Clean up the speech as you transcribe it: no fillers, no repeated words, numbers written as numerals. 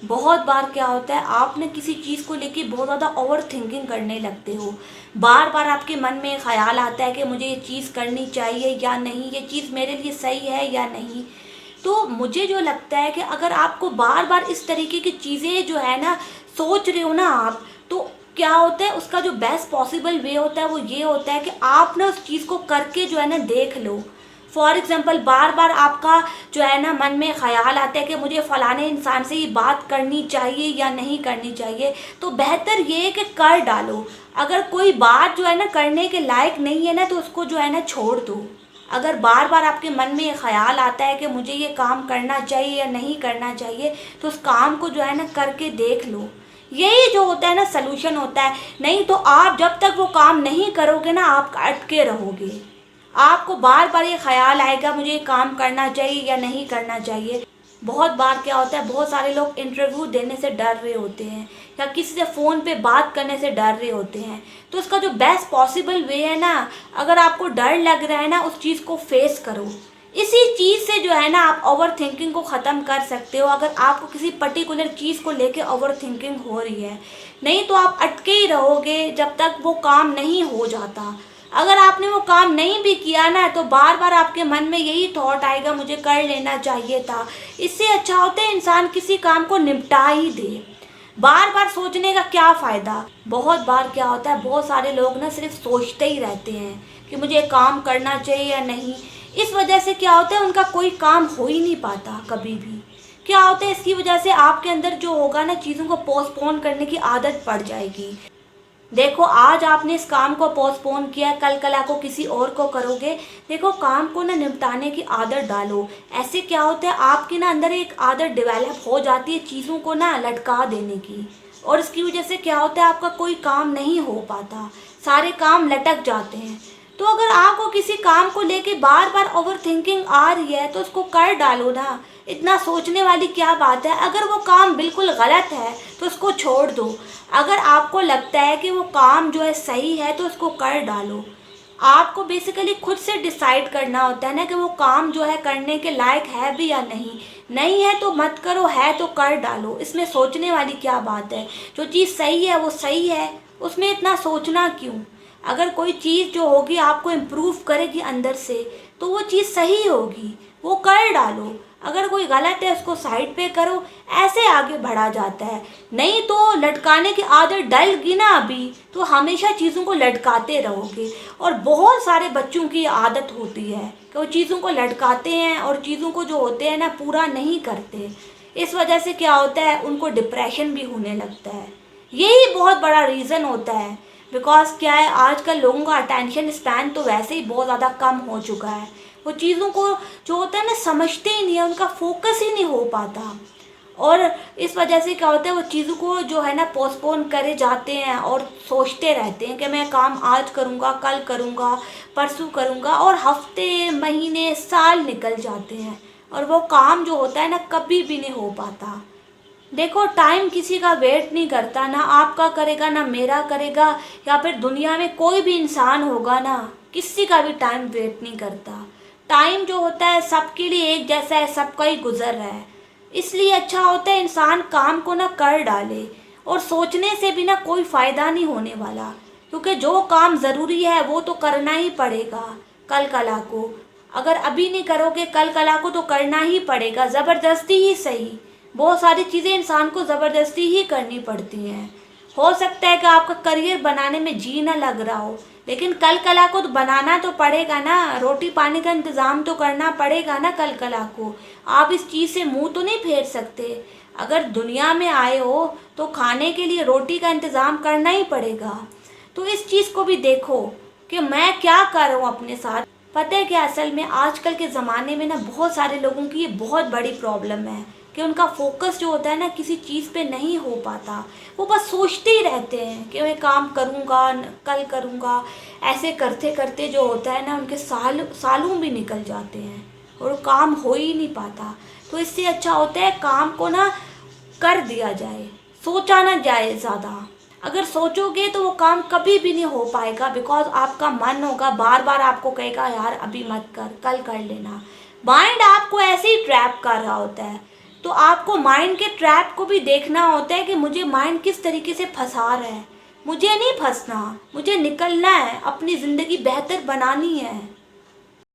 बहुत बार क्या होता है, आप ना किसी चीज़ को लेके बहुत ज़्यादा ओवर थिंकिंग करने लगते हो। बार बार आपके मन में ख्याल आता है कि मुझे ये चीज़ करनी चाहिए या नहीं, ये चीज़ मेरे लिए सही है या नहीं। तो मुझे जो लगता है कि अगर आपको बार बार इस तरीके की चीज़ें जो है ना सोच रहे हो ना आप, तो क्या होता है, उसका जो बेस्ट पॉसिबल वे होता है वो ये होता है कि आप ना उस चीज़ को करके जो है ना देख लो। फॉर एग्जाम्पल, बार बार आपका जो है ना मन में ख्याल आता है कि मुझे फ़लाने इंसान से ये बात करनी चाहिए या नहीं करनी चाहिए, तो बेहतर ये है कि कर डालो। अगर कोई बात जो है ना करने के लायक नहीं है ना, तो उसको जो है ना छोड़ दो। अगर बार बार आपके मन में ये ख्याल आता है कि मुझे ये काम करना चाहिए या नहीं करना चाहिए, तो उस काम को जो है ना करके देख लो। यही जो होता है ना सलूशन होता है। नहीं तो आप जब तक वो काम नहीं करोगे ना, आप अटके रहोगे। आपको बार बार ये ख्याल आएगा मुझे ये काम करना चाहिए या नहीं करना चाहिए। बहुत बार क्या होता है, बहुत सारे लोग इंटरव्यू देने से डर रहे होते हैं या किसी से फ़ोन पे बात करने से डर रहे होते हैं। तो उसका जो बेस्ट पॉसिबल वे है ना, अगर आपको डर लग रहा है ना, उस चीज़ को फेस करो। इसी चीज़ से जो है ना आप ओवर थिंकिंग को ख़त्म कर सकते हो, अगर आपको किसी पर्टिकुलर चीज़ को लेके ओवर थिंकिंग हो रही है। नहीं तो आप अटके ही रहोगे जब तक वो काम नहीं हो जाता। अगर आपने वो काम नहीं भी किया ना, तो बार बार आपके मन में यही थॉट आएगा मुझे कर लेना चाहिए था। इससे अच्छा होता है इंसान किसी काम को निपटा ही दे। बार बार सोचने का क्या फ़ायदा। बहुत बार क्या होता है, बहुत सारे लोग ना सिर्फ सोचते ही रहते हैं कि मुझे काम करना चाहिए या नहीं। इस वजह से क्या होता है, उनका कोई काम हो ही नहीं पाता कभी भी। क्या होता है, इसकी वजह से आपके अंदर जो होगा ना, चीज़ों को पोस्टपोन करने की आदत पड़ जाएगी। देखो, आज आपने इस काम को पोस्टपोन किया, कल कला को किसी और को करोगे। देखो, काम को ना निपटाने की आदत डालो। ऐसे क्या होता है, आपके ना अंदर एक आदत डेवलप हो जाती है चीज़ों को ना लटका देने की। और इसकी वजह से क्या होता है, आपका कोई काम नहीं हो पाता, सारे काम लटक जाते हैं। तो अगर आपको किसी काम को लेके बार बार ओवर थिंकिंग आ रही है, तो उसको कर डालो ना। इतना सोचने वाली क्या बात है। अगर वो काम बिल्कुल गलत है तो उसको छोड़ दो। अगर आपको लगता है कि वो काम जो है सही है, तो उसको कर डालो। आपको बेसिकली खुद से डिसाइड करना होता है ना कि वो काम जो है करने के लायक है भी या नहीं। नहीं है तो मत करो, है तो कर डालो। इसमें सोचने वाली क्या बात है। जो चीज़ सही है वो सही है, उसमें इतना सोचना क्यों। अगर कोई चीज़ जो होगी आपको इम्प्रूव करेगी अंदर से, तो वो चीज़ सही होगी, वो कर डालो। अगर कोई गलत है उसको साइड पे करो, ऐसे आगे बढ़ा जाता है। नहीं तो लटकाने की आदत डल गई ना अभी, तो हमेशा चीज़ों को लटकाते रहोगे। और बहुत सारे बच्चों की आदत होती है कि वो चीज़ों को लटकाते हैं और चीज़ों को जो होते हैं ना पूरा नहीं करते। इस वजह से क्या होता है, उनको डिप्रेशन भी होने लगता है। यही बहुत बड़ा रीज़न होता है। बिकॉज क्या है, आजकल लोगों का अटेंशन स्पैन तो वैसे ही बहुत ज़्यादा कम हो चुका है। वो चीज़ों को जो होता है ना समझते ही नहीं है, उनका फोकस ही नहीं हो पाता। और इस वजह से क्या होता है, वो चीज़ों को जो है ना पोस्टपोन करे जाते हैं और सोचते रहते हैं कि मैं काम आज करूँगा, कल करूँगा, परसों करूँगा। और हफ्ते, महीने, साल निकल जाते हैं और वो काम जो होता है ना कभी भी नहीं हो पाता। देखो, टाइम किसी का वेट नहीं करता, ना आपका करेगा ना मेरा करेगा, या फिर दुनिया में कोई भी इंसान होगा ना, किसी का भी टाइम वेट नहीं करता। टाइम जो होता है सबके लिए एक जैसा है, सबका ही गुजर रहा है। इसलिए अच्छा होता है इंसान काम को ना कर डाले। और सोचने से भी ना कोई फ़ायदा नहीं होने वाला, क्योंकि जो काम ज़रूरी है वो तो करना ही पड़ेगा। कल कला को अगर अभी नहीं करोगे, कल कला को तो करना ही पड़ेगा, ज़बरदस्ती ही सही। बहुत सारी चीज़ें इंसान को ज़बरदस्ती ही करनी पड़ती हैं। हो सकता है कि आपका करियर बनाने में जी ना लग रहा हो, लेकिन कल कला को तो बनाना तो पड़ेगा ना। रोटी पानी का इंतज़ाम तो करना पड़ेगा ना कल कला को। आप इस चीज़ से मुंह तो नहीं फेर सकते। अगर दुनिया में आए हो तो खाने के लिए रोटी का इंतज़ाम करना ही पड़ेगा। तो इस चीज़ को भी देखो कि मैं क्या कर रहा हूँ अपने साथ। पता है कि असल में आजकल के ज़माने में ना बहुत सारे लोगों की ये बहुत बड़ी प्रॉब्लम है कि उनका फोकस जो होता है ना किसी चीज़ पे नहीं हो पाता। वो बस सोचते ही रहते हैं कि मैं काम करूँगा, कल करूँगा। ऐसे करते करते जो होता है ना, उनके सालों भी निकल जाते हैं और काम हो ही नहीं पाता। तो इससे अच्छा होता है काम को ना कर दिया जाए, सोचा ना जाए ज़्यादा। अगर सोचोगे तो वो काम कभी भी नहीं हो पाएगा, बिकॉज आपका मन होगा बार बार आपको कहेगा यार अभी मत कर, कल कर लेना। माइंड आपको ऐसे ही ट्रैप कर रहा होता है। तो आपको माइंड के ट्रैप को भी देखना होता है कि मुझे माइंड किस तरीके से फंसा रहा है। मुझे नहीं फंसना, मुझे निकलना है, अपनी ज़िंदगी बेहतर बनानी है।